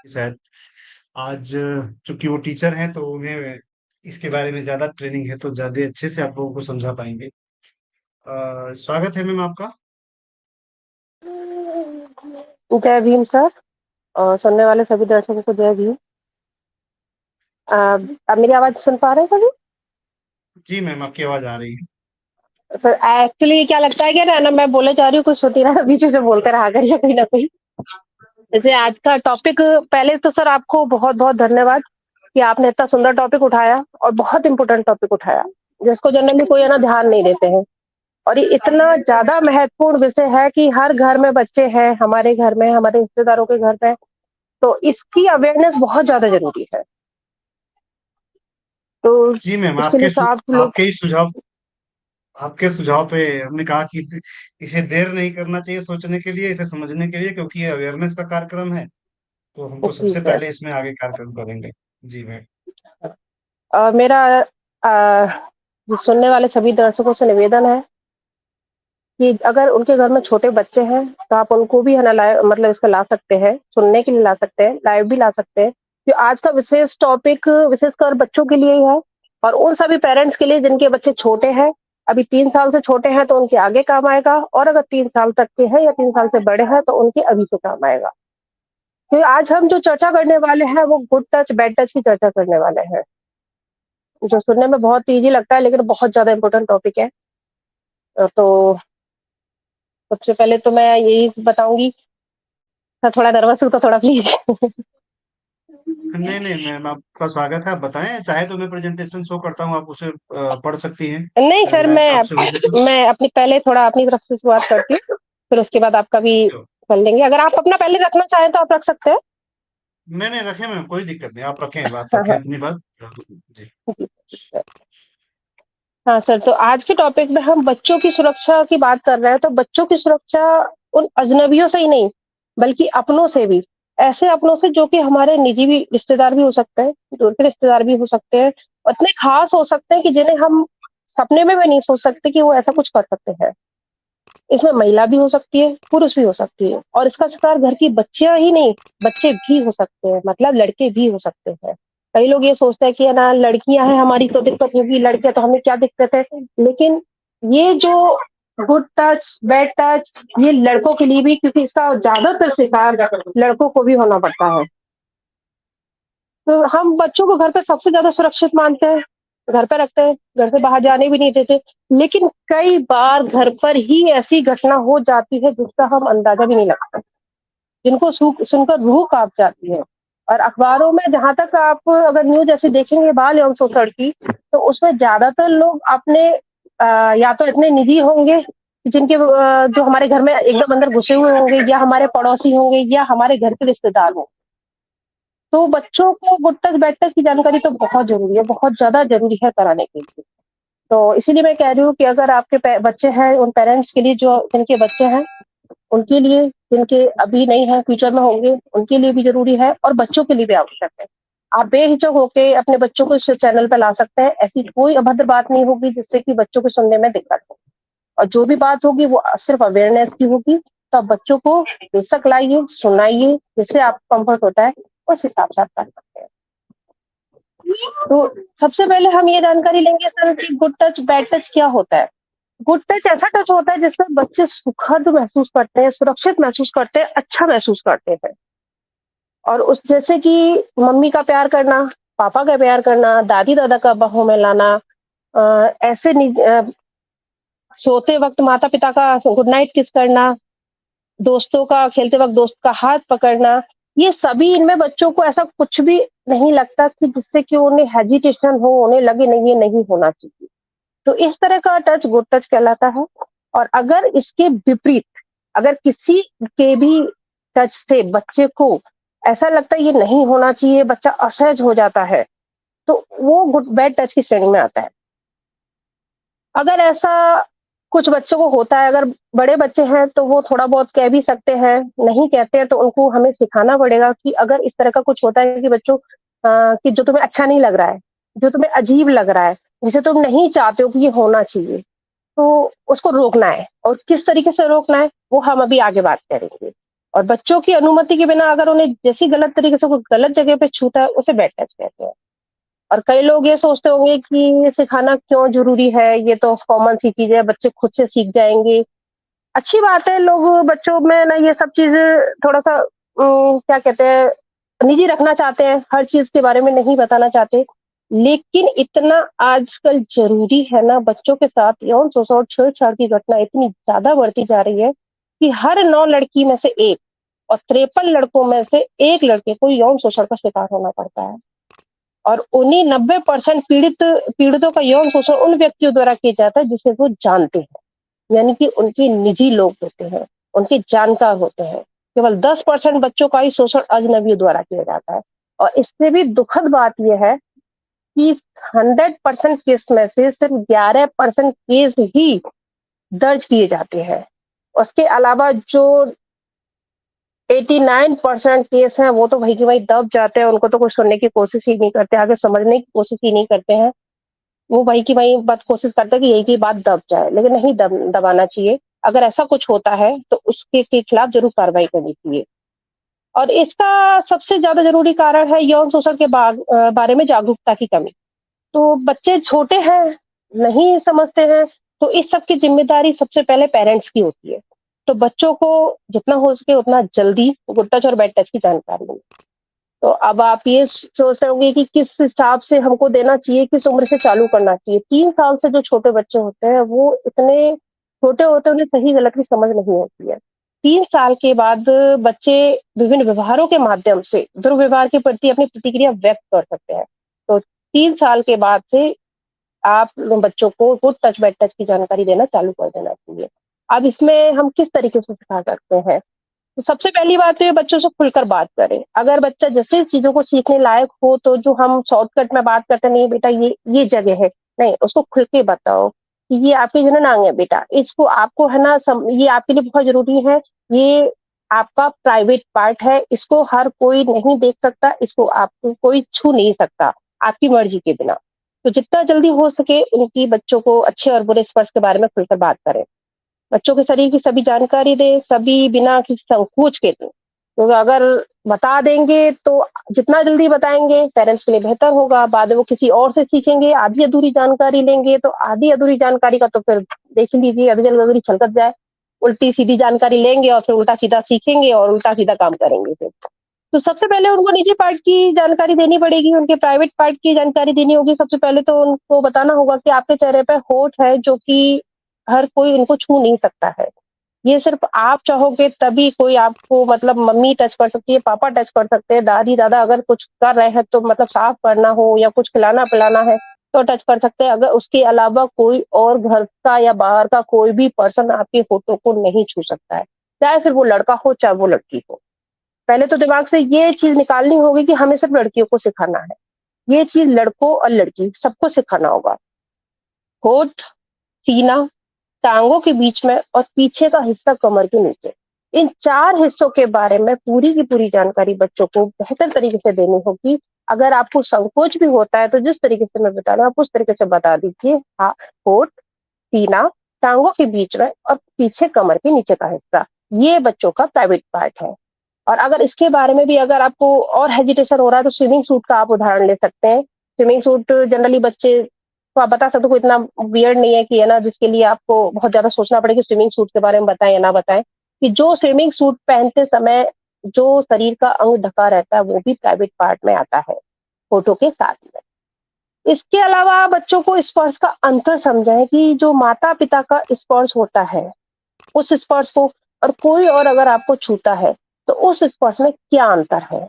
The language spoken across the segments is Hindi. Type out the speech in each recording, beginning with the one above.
शायद आज चूंकि वो टीचर हैं तो उन्हें इसके बारे में ज्यादा ट्रेनिंग है तो ज्यादा अच्छे से आप लोगों को समझा पाएंगे। स्वागत है मैम आपका। जय भीम सर। और सुनने वाले सभी दर्शकों को जय भीम। आप मेरी आवाज सुन पा रहे हैं सभी? जी मैम, आपकी आवाज आ रही है। सर एक्चुअली क्या लगता है कि ना मैं बोले जा रही हूँ, कुछ होती रहा बीच से बोलते रहा करिए कहीं ना कहीं। जैसे आज का टॉपिक, पहले तो सर आपको बहुत बहुत धन्यवाद कि आपने इतना सुंदर टॉपिक उठाया और बहुत इंपॉर्टेंट टॉपिक उठाया, जिसको जनरली कोई है ना ध्यान नहीं देते हैं। और ये इतना ज्यादा महत्वपूर्ण विषय है कि हर घर में बच्चे हैं, हमारे घर में, हमारे रिश्तेदारों के घर में, तो इसकी अवेयरनेस बहुत ज्यादा जरूरी है। तो जी मैम, इसके लिए साफ लोग। आपके सुझाव पे हमने कहा कि इसे देर नहीं करना चाहिए सोचने के लिए, इसे समझने के लिए, क्योंकि ये अवेयरनेस का कार्यक्रम है। तो हम तो जी सबसे सर। पहले इसमें आगे कार्यक्रम करेंगे। जी मैम। मेरा सुनने वाले सभी दर्शकों से निवेदन है कि अगर उनके घर में छोटे बच्चे हैं तो आप उनको भी है ना लाइव, मतलब इसको ला सकते हैं, सुनने के लिए ला सकते हैं, लाइव भी ला सकते हैं। कि आज का विशेष टॉपिक विशेषकर बच्चों के लिए ही है, और उन सभी पेरेंट्स के लिए जिनके बच्चे छोटे हैं, अभी 3 साल से छोटे हैं तो उनके आगे काम आएगा, और अगर 3 साल तक के हैं या 3 साल से बड़े हैं तो उनके अभी से काम आएगा। तो आज हम जो चर्चा करने वाले हैं वो गुड टच बैड टच की चर्चा करने वाले हैं, जो सुनने में बहुत इजी लगता है लेकिन बहुत ज्यादा इंपॉर्टेंट टॉपिक है। तो सबसे पहले तो मैं यही बताऊंगी, मैं थोड़ा नर्वस हूँ तो थोड़ा प्लीज। नहीं नहीं मैम, आपका स्वागत है। आप बताएं, चाहे तो मैं प्रेजेंटेशन शो करता हूँ, आप उसे पढ़ सकती हैं। नहीं सर, मैं मैं आपसे विजिट। मैं अपनी पहले थोड़ा अपनी तरफ से शुरुआत करती हूँ, फिर उसके बाद आपका भी कर लेंगे। अगर आप अपना पहले रखना चाहें तो आप रख सकते हैं। नहीं नहीं, रखें मैम, कोई दिक्कत नहीं, आप रखें, बात हाँ रखें हाँ। अपनी बात। जी। जी, हाँ सर, तो आज के टॉपिक में हम बच्चों की सुरक्षा की बात कर रहे हैं। तो बच्चों की सुरक्षा उन अजनबियों से ही नहीं, बल्कि अपनों से भी। ऐसे अपनों से जो कि हमारे निजी भी रिश्तेदार भी हो सकते हैं, दूर के रिश्तेदार भी हो सकते हैं, और इतने खास हो सकते हैं कि जिन्हें हम सपने में भी नहीं सोच सकते कि वो ऐसा कुछ कर सकते हैं। इसमें महिला भी हो सकती है, पुरुष भी हो सकती है, और इसका शिकार घर की बच्चियां ही नहीं, बच्चे भी हो सकते हैं, मतलब लड़के भी हो सकते हैं। कई लोग ये सोचते हैं कि है ना लड़कियां हैं हमारी तो दिक्कत होगी, लड़के तो हमें क्या दिक्कत है। लेकिन ये जो गुड टच बैड टच, ये लड़कों के लिए भी, क्योंकि इसका ज्यादातर शिकार लड़कों को भी होना पड़ता है। तो हम बच्चों को घर पे सबसे ज्यादा सुरक्षित मानते हैं, घर पे रखते हैं, घर से बाहर जाने भी नहीं देते। लेकिन कई बार घर पर ही ऐसी घटना हो जाती है जिसका हम अंदाजा भी नहीं लगता, जिनको सुनकर रूह कांप जाती है। और अखबारों में जहां तक आप अगर न्यूज ऐसे देखेंगे बाल एवं शोषण की, तो उसमें ज्यादातर लोग अपने या तो इतने निजी होंगे जिनके जो हमारे घर में एकदम अंदर घुसे हुए होंगे, या हमारे पड़ोसी होंगे, या हमारे घर के रिश्तेदार होंगे। तो बच्चों को गुड टच बैड टच की जानकारी तो बहुत जरूरी है, बहुत ज्यादा जरूरी है कराने के लिए। तो इसीलिए मैं कह रही हूँ कि अगर आपके बच्चे हैं, उन पेरेंट्स के लिए जो जिनके बच्चे हैं, उनके लिए, जिनके अभी नहीं है फ्यूचर में होंगे, उनके लिए भी जरूरी है, और बच्चों के लिए भी आवश्यक है। आप बेहिचक होके अपने बच्चों को इस चैनल पर ला सकते हैं। ऐसी कोई अभद्र बात नहीं होगी जिससे कि बच्चों को सुनने में दिक्कत हो, और जो भी बात होगी वो सिर्फ अवेयरनेस की होगी। तो आप बच्चों को बेशक लाइए, सुनाइए, जिससे आपको कंफर्ट होता है उस हिसाब से आप कर सकते हैं। तो सबसे पहले हम ये जानकारी लेंगे सर कि गुड टच बैड टच क्या होता है। गुड टच ऐसा टच होता है जिसमें बच्चे सुखद महसूस करते हैं, सुरक्षित महसूस करते हैं, अच्छा महसूस करते हैं। और उस जैसे कि मम्मी का प्यार करना, पापा का प्यार करना, दादी दादा का बाहों में लाना, ऐसे सोते वक्त माता पिता का गुड नाइट किस करना, दोस्तों का खेलते वक्त दोस्त का हाथ पकड़ना, ये सभी, इनमें बच्चों को ऐसा कुछ भी नहीं लगता कि जिससे कि उन्हें हेजिटेशन हो, उन्हें लगे नहीं ये नहीं होना चाहिए। तो इस तरह का टच गुड टच कहलाता है। और अगर इसके विपरीत, अगर किसी के भी टच से बच्चे को ऐसा लगता है ये नहीं होना चाहिए, बच्चा असहज हो जाता है, तो वो गुड बैड टच की श्रेणी में आता है। अगर ऐसा कुछ बच्चों को होता है, अगर बड़े बच्चे हैं तो वो थोड़ा बहुत कह भी सकते हैं, नहीं कहते हैं तो उनको हमें सिखाना पड़ेगा कि अगर इस तरह का कुछ होता है कि बच्चों कि जो तुम्हें अच्छा नहीं लग रहा है, जो तुम्हें अजीब लग रहा है, जिसे तुम नहीं चाहते हो कि ये होना चाहिए, तो उसको रोकना है। और किस तरीके से रोकना है वो हम अभी आगे बात करेंगे। और बच्चों की अनुमति के बिना अगर उन्हें जैसी गलत तरीके से कोई गलत जगह पे छूता है, उसे बैड टच कहते हैं। और कई लोग ये सोचते होंगे कि ये सिखाना क्यों ज़रूरी है, ये तो कॉमन सी चीज़ है, बच्चे खुद से सीख जाएँगे। अच्छी बात है, लोग बच्चों में ना ये सब चीज़ें थोड़ा-सा क्या कहते हैं, निजी रखना चाहते हैं, हर चीज़ के बारे में नहीं बताना चाहते। लेकिन इतना आजकल ज़रूरी है ना बच्चों के साथ यौन शोषण और छेड़छाड़ की घटना इतनी ज़्यादा बढ़ती जा रही है, कि हर 9 लड़की में से 1 और 53 लड़कों में से 1 लड़के को यौन शोषण का शिकार होना पड़ता है। और उन्हीं 90% पीड़ितों का यौन शोषण उन व्यक्तियों द्वारा किया जाता है जिसे वो जानते हैं। यानी कि उनके निजी लोग होते हैं, उनके जानकार होते हैं। केवल 10% बच्चों का ही शोषण अजनबियों द्वारा किया जाता है। और इससे भी दुखद बात ये है कि 100% केस में से सिर्फ 11% केस ही दर्ज किए जाते हैं। उसके अलावा जो 89% केस हैं, वो तो वहीं के वहीं दब जाते हैं, उनको तो कोई सुनने की कोशिश ही नहीं करते, आगे समझने की कोशिश ही नहीं करते हैं। वो वहीं की वहीं बस कोशिश करते हैं कि यही की बात दब जाए, लेकिन नहीं दबाना चाहिए। अगर ऐसा कुछ होता है, तो उसके के खिलाफ ज़रूर कार्रवाई करनी चाहिए। और इसका सबसे ज़्यादा ज़रूरी कारण है यौन शोषण के बारे में जागरूकता की कमी। तो बच्चे छोटे हैं, नहीं समझते हैं, तो इस सब की ज़िम्मेदारी सबसे पहले पेरेंट्स की होती है। तो बच्चों को जितना हो सके उतना जल्दी गुड टच और बैड टच की जानकारी दें। तो अब आप ये सोच रहे होंगे कि किस हिसाब से हमको देना चाहिए, किस उम्र से चालू करना चाहिए। 3 साल से जो छोटे बच्चे होते हैं, वो इतने छोटे होते हैं, उन्हें सही-गलत की समझ नहीं होती है। 3 साल के बाद बच्चे विभिन्न व्यवहारों के माध्यम से दुर्व्यवहार के प्रति अपनी प्रतिक्रिया व्यक्त कर सकते हैं। तो 3 साल के बाद से आप बच्चों को गुड टच, बैड टच की जानकारी देना चालू कर देना चाहिए। अब इसमें हम किस तरीके से सिखा सकते हैं? तो सबसे पहली बात तो ये बच्चों से खुलकर बात करें। अगर बच्चा जैसे चीज़ों को सीखने लायक हो तो जो हम शॉर्टकट में बात करते हैं, नहीं बेटा ये जगह है। नहीं, उसको खुल के बताओ कि ये आपकी जननांग है बेटा। इसको आपको है ना ये आपके लिए बहुत ज़रूरी है। ये आपका प्राइवेट पार्ट है। इसको हर कोई नहीं देख सकता, इसको आपको कोई छू नहीं सकता, आपकी मर्ज़ी के बिना। तो जितना जल्दी हो सके उनकी बच्चों को अच्छे और बुरे स्पर्श के बारे में खुलकर बात करें। बच्चों के शरीर की सभी जानकारी दें, सभी बिना किसी संकोच के दें। तो अगर बता देंगे तो जितना जल्दी बताएँगे पेरेंट्स के लिए बेहतर होगा, बाद में वो किसी और से सीखेंगे, आधी-अधूरी जानकारी लेंगे तो आधी-अधूरी जानकारी का तो फिर देख ही लीजिए अधजल-गगरी छलकत जाए। उल्टी-सीधी जानकारी लेंगे और फिर उल्टा-सीधा सीखेंगे और उल्टा-सीधा काम करेंगे फिर। तो सबसे पहले उनको निजी पार्ट की जानकारी देनी पड़ेगी, उनके प्राइवेट पार्ट की जानकारी देनी होगी। सबसे पहले तो उनको बताना होगा कि आपके चेहरे पे होंठ है जो कि हर कोई इनको छू नहीं सकता है। ये सिर्फ़ आप चाहोगे तभी कोई आपको मतलब मम्मी टच कर सकती है, पापा टच कर सकते हैं, दादी-दादा अगर कुछ कर रहे हैं तो मतलब साफ करना हो या कुछ खिलाना-पिलाना है, तो टच कर सकते हैं। अगर उसके अलावा कोई और घर का या बाहर का कोई भी पर्सन आपके होठों को नहीं छू सकता है, चाहे फिर वो लड़का हो, चाहे वो लड़की हो। पहले तो दिमाग से ये चीज़ निकालनी होगी कि हमें सिर्फ़ लड़कियों को सिखाना है। ये चीज़ लड़कों और लड़की सबको सिखाना होगा। होठ, सीना, टाँगों के बीच में और पीछे का हिस्सा कमर के नीचे। इन 4 हिस्सों के बारे में पूरी की पूरी जानकारी बच्चों को बेहतर तरीके से देनी होगी। अगर आपको संकोच भी होता है तो जिस तरीके से मैं बता रहा हूँ आप उस तरीके से बता दीजिए। होठ, सीना, टाँगों के बीच में और पीछे कमर के नीचे का हिस्सा। ये बच्चों का प्राइवेट पार्ट है। और अगर इसके बारे में भी अगर आपको और हेजिटेशन हो रहा है तो स्विमिंग सूट का आप उदाहरण ले सकते हैं। स्विमिंग सूट जनरली बच्चे तो आप बता सकते हो कोई इतना वियर्ड नहीं है कि है ना जिसके लिए आपको बहुत ज़्यादा सोचना पड़े कि स्विमिंग सूट के बारे में बताएँ या ना बताएँ। कि जो स्विमिंग सूट पहनते समय जो शरीर का अंग ढका रहता है वो भी प्राइवेट पार्ट में आता है, होठों के साथ में। इसके अलावा बच्चों को स्पर्श का अंतर समझाएँ कि जो माता-पिता का स्पर्श होता है, उस स्पर्श को और कोई और अगर आपको छूता है, तो उस स्पर्श में क्या अंतर है?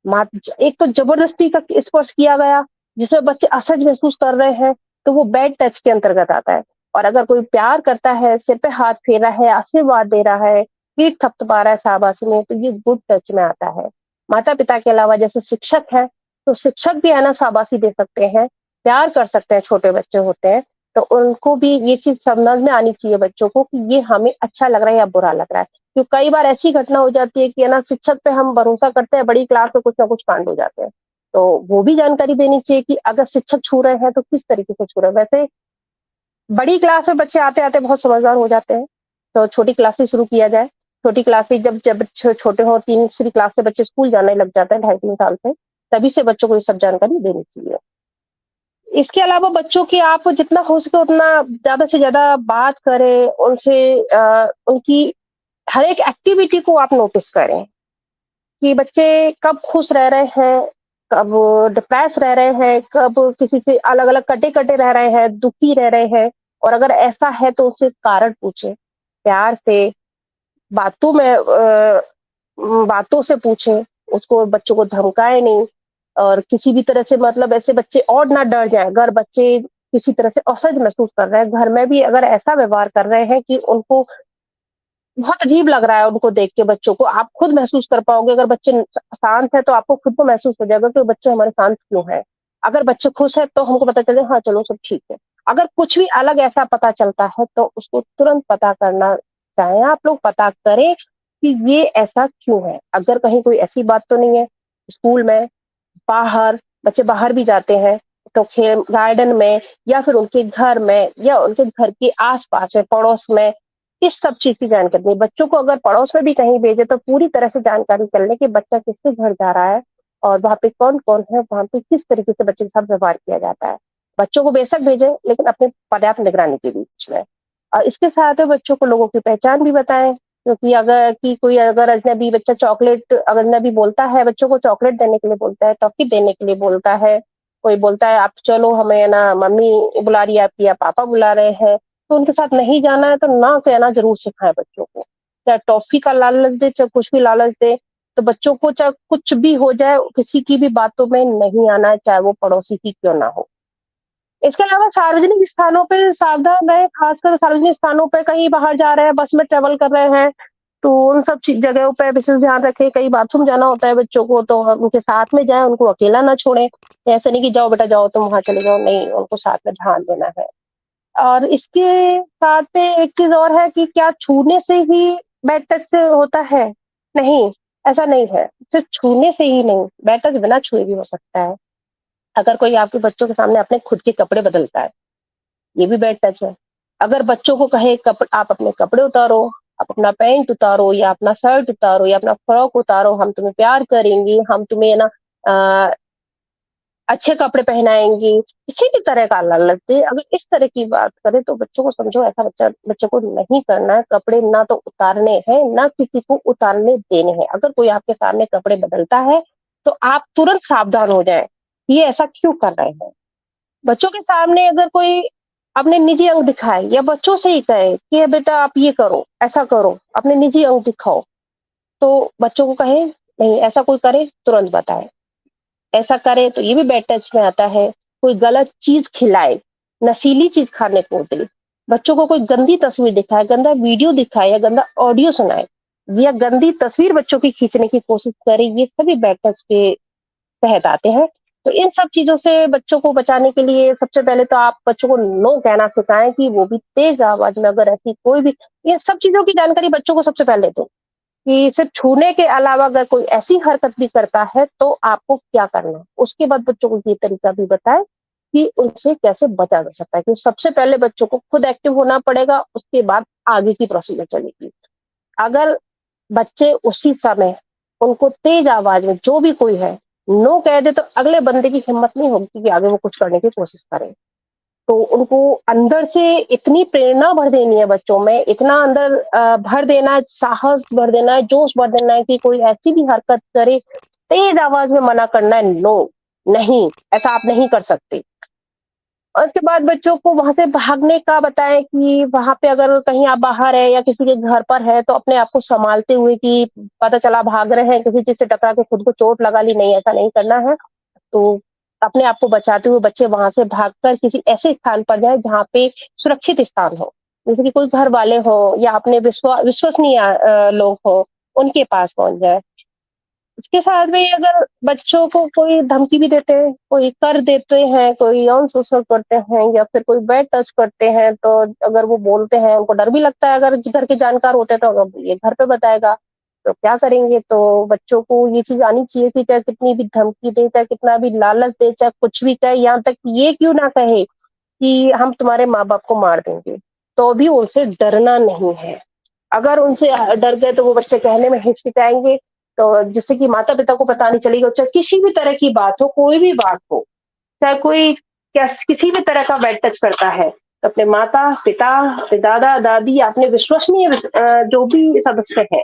मात एक तो ज़बरदस्ती का स्पर्श किया गया, जिसमें बच्चे असहज महसूस कर रहे हैं, तो वो बैड टच के अंतर्गत आता है। और अगर कोई प्यार करता है, सिर पे हाथ फेर रहा है, आशीर्वाद दे रहा है, पीठ थपथपा रहा है शाबाशी में, तो ये गुड टच में आता है। माता-पिता के अलावा जैसे शिक्षक हैं, तो शिक्षक भी है ना शाबाशी दे सकते हैं, प्यार कर सकते हैं, छोटे बच्चे होते हैं, तो उनको भी ये चीज़ समझ में आनी चाहिए बच्चों को कि ये हमें अच्छा लग रहा है या बुरा लग रहा है। तो कई बार ऐसी घटना हो जाती है कि है ना शिक्षक पे हम भरोसा करते हैं, बड़ी क्लास में कुछ ना कुछ कांड हो जाते हैं। तो वो भी जानकारी देनी चाहिए कि अगर शिक्षक छू रहे हैं तो किस तरीके से छू रहे हैं। वैसे बड़ी क्लास में बच्चे आते-आते बहुत समझदार हो जाते हैं, तो छोटी क्लास से शुरू किया जाए। छोटी क्लास से जब जब छोटे हो 3री क्लास से बच्चे स्कूल जाने लग जाते हैं, ढाई 3 साल से, तभी से बच्चों को ये सब जानकारी देनी चाहिए। इसके अलावा बच्चों की आप जितना हो सके उतना ज़्यादा से ज़्यादा बात करें, उनसे उनकी हर एक एक्टिविटी को आप नोटिस करें कि बच्चे कब खुश रह रहे हैं, कब डिप्रेस रह रहे हैं, कब किसी से अलग-अलग कटे-कटे रह रहे हैं, दुखी रह रहे हैं, और अगर ऐसा है तो उससे कारण पूछें। प्यार से, बातों में बातों से पूछें, उसको बच्चों को धमकाएँ नहीं, और किसी भी तरह से मतलब ऐसे बच्चे और ना डर जाएँ। अगर बच्चे किसी तरह से असहज महसूस कर रहे हैं, घर में भी अगर ऐसा व्यवहार कर रहे हैं कि उनको बहुत अजीब लग रहा है उनको देख के बच्चों को, आप खुद महसूस कर पाओगे। अगर बच्चे शांत हैं तो आपको खुद को महसूस हो जाएगा कि बच्चे हमारे शांत क्यों हैं। अगर बच्चे खुश हैं तो हमको पता चल जाए हाँ, चलो सब ठीक है। अगर कुछ भी अलग ऐसा पता चलता है तो उसको तुरंत पता करना चाहें आप लोग, पता करें कि ये ऐसा क्यों है। अगर कहीं कोई ऐसी बात तो नहीं है, स्कूल में, बाहर, बच्चे बाहर भी जाते हैं, तो खेल गार्डन में या फिर उनके घर में या उनके घर के आस-पास में, पड़ोस में, इस सब चीज़ की जानकारी दें। बच्चों को अगर पड़ोस में भी कहीं भेजें तो पूरी तरह से जानकारी कर लें कि बच्चा किसके घर जा रहा है और वहाँ पे कौन-कौन है, वहाँ पे किस तरीके से बच्चे के साथ व्यवहार किया जाता है। बच्चों को बेशक भेजें लेकिन अपनी पर्याप्त निगरानी के बीच में। इसके साथ में बच्चों को लोगों की पहचान भी बताएँ, क्योंकि अगर कि कोई अगर अजनबी बच्चा चॉकलेट अजनबी बोलता है, बच्चों को चॉकलेट देने के लिए बोलता है, टॉफ़ी देने के लिए बोलता है, कोई बोलता है आप चलो हमें ना मम्मी बुला रही है आपकी या पापा बुला रहे हैं, तो उनके साथ नहीं जाना है तो ना कहना ज़रूर सिखाएँ बच्चों को। चाहे टॉफ़ी का लालच दें, चाहे कुछ भी लालच दें, तो बच्चों को चाहे कुछ भी हो जाए, किसी की भी बातों में नहीं आना है, चाहे वो पड़ोसी की क्यों ना हो। इसके अलावा सार्वजनिक स्थानों पे सावधान रहें, खासकर सार्वजनिक स्थानों पे कहीं बाहर जा रहे हैं, बस में ट्रैवल कर रहे हैं, तो उन सब ची जगहों पे विशेष ध्यान रखें। कहीं बाथरूम जाना होता है बच्चों को तो हम उनके साथ में जाएँ, उनको अकेला ना छोड़ें। ऐसा नहीं कि जाओ बेटा जाओ तुम वहाँ चले जाओ, नहीं, उनको साथ में ध्यान देना है। और इसके साथ में एक चीज़ और है कि क्या छूने से ही बैड टच होता है? नहीं, ऐसा नहीं है। सिर्फ़ छूने से ही नहीं, बैड टच बिना छुए भी हो सकता है। अगर कोई आपके बच्चों के सामने अपने खुद के कपड़े बदलता है, ये भी बैड टच है। अगर बच्चों को कहे आप अपने कपड़े उतारो, आप अपना पैंट उतारो या अपना शर्ट उतारो या अपना फ्रॉक उतारो, हम तुम्हें प्यार करेंगे, हम तुम्हें ना अ, अच्छे कपड़े पहनाएँगी, किसी भी तरह का लालच दे, अगर इस तरह की बात करे तो बच्चों को समझो ऐसा बच्चे को नहीं करना है, कपड़े ना तो उतारने हैं, ना किसी को उतारने देने हैं। अगर कोई आपके सामने कपड़े बदलता है, तो आप तुरंत सावधान हो जाएँ, ये ऐसा क्यों कर रहे हैं? बच्चों के सामने अगर कोई अपने निजी अंग दिखाए या बच्चों से ही कहे कि बेटा आप ये करो, ऐसा करो, अपने निजी अंग दिखाओ, तो बच्चों को कहें नहीं ऐसा कोई करे तुरंत बताएँ। ऐसा करे तो ये भी बैड टच में आता है। कोई गलत चीज़ खिलाए, नशीली चीज़ खाने को दे, बच्चों को कोई गंदी तस्वीर दिखाए, गंदा वीडियो दिखाए या गंदा ऑडियो सुनाए या गंदी तस्वीर बच्चों की खींचने की कोशिश करे, ये सभी बैड टच के तहत आते हैं। तो इन सब चीज़ों से बच्चों को बचाने के लिए सबसे पहले तो आप बच्चों को नो कहना सिखाएँ कि वो भी तेज़ आवाज़ में अगर ऐसी कोई भी इन सब चीज़ों की जानकारी बच्चों को सबसे पहले दें, कि सिर्फ़ छूने के अलावा अगर कोई ऐसी हरकत भी करता है तो आपको क्या करना है। उसके बाद बच्चों को ये तरीका भी बताएँ कि उनसे कैसे बचा जा सकता है, क्योंकि सबसे पहले बच्चों को खुद एक्टिव होना पड़ेगा, उसके बाद आगे की प्रोसीजर चलेगी। अगर बच्चे उसी समय उनको तेज आवाज में जो भी कोई है नो कह दे तो अगले बंदे की हिम्मत नहीं होगी कि आगे वो कुछ करने की कोशिश करे। तो उनको अंदर से इतनी प्रेरणा भर देनी है बच्चों में, इतना अंदर भर देना है, साहस भर देना है, जोश भर देना है कि कोई ऐसी भी हरकत करे, तेज आवाज में मना करना है, नो, नहीं, ऐसा आप नहीं कर सकते। और उसके बाद बच्चों को वहाँ से भागने का बताएँ कि वहाँ पे अगर कहीं आप बाहर हैं या किसी के घर पर हैं, तो अपने आप को सँभालते हुए कि पता चला भाग रहे हैं, किसी चीज़ से टकरा के खुद को चोट लगा ली, नहीं ऐसा नहीं करना है। तो अपने आप को बचाते हुए बच्चे वहाँ से भागकर किसी ऐसे स्थान पर जाएँ जहाँ पे सुरक्षित स्थान हो। जैसे कि कोई घर वाले हों या अपने विश्वसनीय लोग हों, उनके पास पहुँच जाएँ। इसके साथ में अगर बच्चों को कोई धमकी भी देते हैं, कोई कर देते हैं, कोई यौन शोषण करते हैं या फिर कोई बैड टच करते हैं, तो अगर वो बोलते हैं, उनको डर भी लगता है अगर घर के जानकार होते हैं तो अगर ये घर पे बताएगा, तो क्या करेंगे? तो बच्चों को ये चीज़ आनी चाहिए कि चाहे कितनी भी धमकी दे, चाहे कितना भी लालच दे, चाहे कुछ भी कहे, यहाँ तक ये क्यों ना कहे कि हम तुम्हारे माँ-बाप को मार देंगे, तो भी उनसे डरना नहीं है। अगर उनसे डर गए तो वो बच्चे कहने में हिचकिचाएँगे, तो जिससे कि माता-पिता को पता नहीं चलेगा, चाहे किसी भी तरह की बात हो, कोई भी बात हो, चाहे कोई किसी भी तरह का बैड टच करता है, तो अपने माता-पिता, अपने दादा-दादी, अपने विश्वसनीय जो भी सदस्य हैं,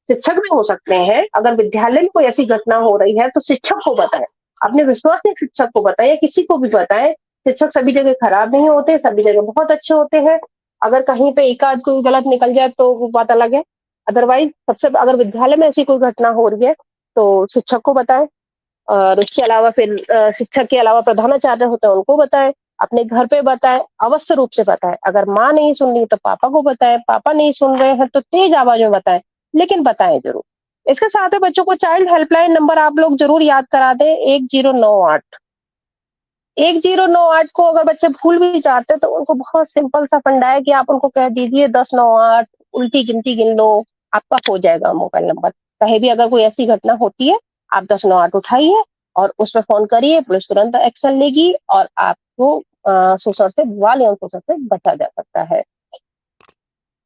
शिक्षक भी हो सकते हैं, अगर विद्यालय में कोई ऐसी घटना हो रही है, तो शिक्षक को बताएँ। अपने विश्वसनीय शिक्षक को बताएँ या किसी को भी बताएँ, शिक्षक सभी जगह खराब नहीं होते, सभी जगह बहुत अच्छे होते हैं। अगर कहीं पे एक-आध कोई गलत निकल जाए तो वो बात अलग है। अदरवाइज़ सबसे अगर विद्यालय में ऐसी कोई घटना हो रही है, तो शिक्षक को बताएँ। और उसके अलावा फिर शिक्षक के अलावा प्रधानाचार्य होते हैं, उनको बताएँ, अपने घर पे बताएँ, अवश्य रूप से बताएँ। अगर माँ नहीं सुन रही है तो पापा को बताएँ, पापा नहीं सुन रहे हैं तो तेज़ आवाज़ में बताएँ, लेकिन बताएँ ज़रूर। इसके साथ ही बच्चों को चाइल्ड हेल्पलाइन नंबर आप लोग ज़रूर याद करा दें, 1098। 1098 को अगर बच्चे भूल भी जाते हैं तो उनको बहुत सिंपल सा फंडा है कि आप उनको कह दीजिए 1098 उल्टी गिनती गिन लो, आपका हो जाएगा मोबाइल नंबर। कहीं भी अगर कोई ऐसी घटना होती है, आप 1098 उठाइए और उसपे फ़ोन करिए, पुलिस तुरंत एक्शन लेगी और आपको शोषण से बाल यौन शोषण से बचा जा सकता है।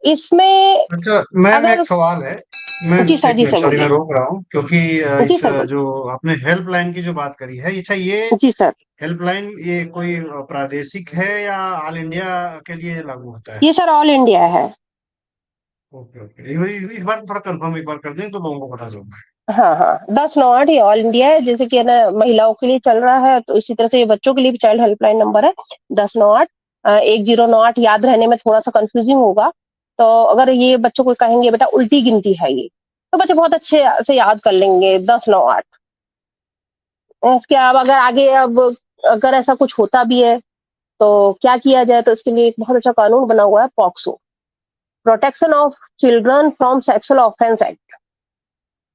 इसमें अच्छा, मैम एक अगर सवाल है। मैं एक जी मिनट सर सॉरी, मैं बोलिए। रोक रहा हूँ क्योंकि जी इस सर बोलिए। जो आपने हेल्पलाइन की जो बात करी है, अच्छा ये जी सर, हेल्पलाइन ये कोई प्रादेशिक है या ऑल इंडिया के लिए लागू होता है? ये सर ऑल इंडिया है। ओके ओके, एक बार थोड़ा कंफर्म एक बार कर दें तो लोगों को पता चलता हाँ, हाँ, 1098 ये ऑल इंडिया है, जैसे कि है ना महिलाओं के लिए चल रहा है, तो इसी तरह से ये बच्चों के लिए भी चाइल्ड हेल्पलाइन नंबर है 1098। 1098 याद रहने में थोड़ा-सा कन्फ्यूज़िंग होगा, तो अगर ये बच्चों को कहेंगे बेटा उल्टी गिनती है ये, तो बच्चे बहुत अच्छे से याद कर लेंगे 1098। इसके अलावा अगर आगे अब अगर ऐसा कुछ होता भी है, तो क्या किया जाए, तो इसके लिए एक बहुत अच्छा कानून बना हुआ है POCSO, protection of children from sexual offence act.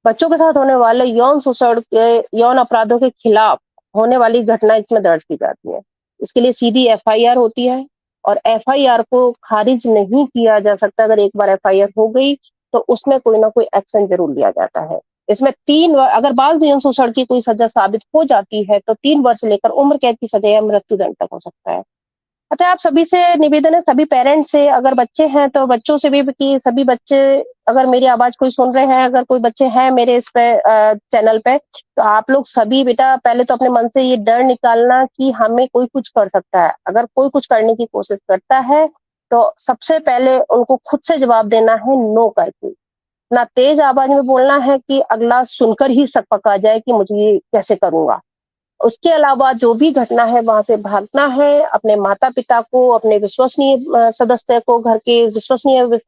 बच्चों के साथ होने वाले यौन शोषण के यौन अपराधों के खिलाफ होने वाली घटना इसमें दर्ज की जाती है। इसके लिए सीधी एफआईआर होती है और एफआईआर को खारिज नहीं किया जा सकता। अगर एक बार एफआईआर हो गई, तो उसमें कोई ना कोई एक्शन ज़रूर लिया जाता है। इसमें 3 अगर बाल यौन शोषण की कोई सज़ा साबित हो जाती है, तो 3 वर्ष से लेकर उम्र कैद की सज़ा या मृत्युदंड तक हो सकता है। अच्छा, आप सभी से निवेदन है, सभी पेरेंट्स से, अगर बच्चे हैं तो बच्चों से भी कि सभी बच्चे अगर मेरी आवाज़ कोई सुन रहे हैं, अगर कोई बच्चे हैं मेरे इस पे चैनल पे, तो आप लोग सभी बेटा पहले तो अपने मन से ये डर निकालना कि हमें कोई कुछ कर सकता है। अगर कोई कुछ करने की कोशिश करता है, तो सबसे पहले उनको खुद से जवाब देना है नो करके। ना तेज़ आवाज़ में बोलना है कि अगला सुनकर ही शक पका जाए कि मुझे ये कैसे करूँगा। उसके अलावा जो भी घटना है वहाँ से भागना है, अपने माता-पिता को, अपने विश्वसनीय सदस्य को, घर के विश्वसनीय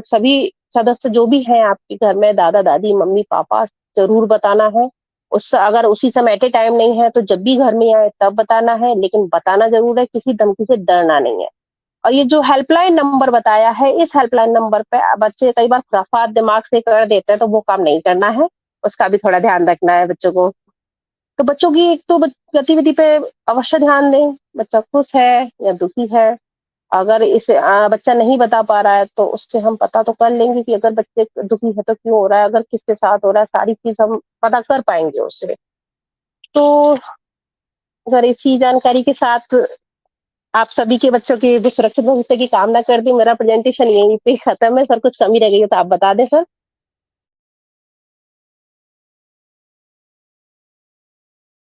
सभी सदस्य जो भी हैं आपके घर में दादा-दादी, मम्मी-पापा ज़रूर बताना है। उस अगर उसी समय एट अ टाइम नहीं है तो जब भी घर में आए तब बताना है, लेकिन बताना ज़रूर है, किसी धमकी से डरना नहीं है। और ये जो हेल्पलाइन नंबर बताया है, इस हेल्पलाइन नंबर पे बच्चे कई बार खुराफात दिमाग से कर देते हैं, तो वो काम नहीं करना है, उसका भी थोड़ा ध्यान रखना है बच्चों को। तो बच्चों की एक तो गतिविधि पे अवश्य ध्यान दें, बच्चा खुश है या दुखी है। अगर इसे बच्चा नहीं बता पा रहा है तो उससे हम पता तो कर लेंगे कि अगर बच्चे दुखी है तो क्यों हो रहा है, अगर किसके साथ हो रहा है, सारी चीज़ हम पता कर पाएँगे उससे। तो अगर इसी जानकारी के साथ आप सभी के बच्चों के भी सुरक्षित भविष्य की कामना करती हूँ। मेरा प्रेज़ेंटेशन यहीं पे ख़त्म है। सर कुछ कमी रह गई हो तो आप बता दें सर?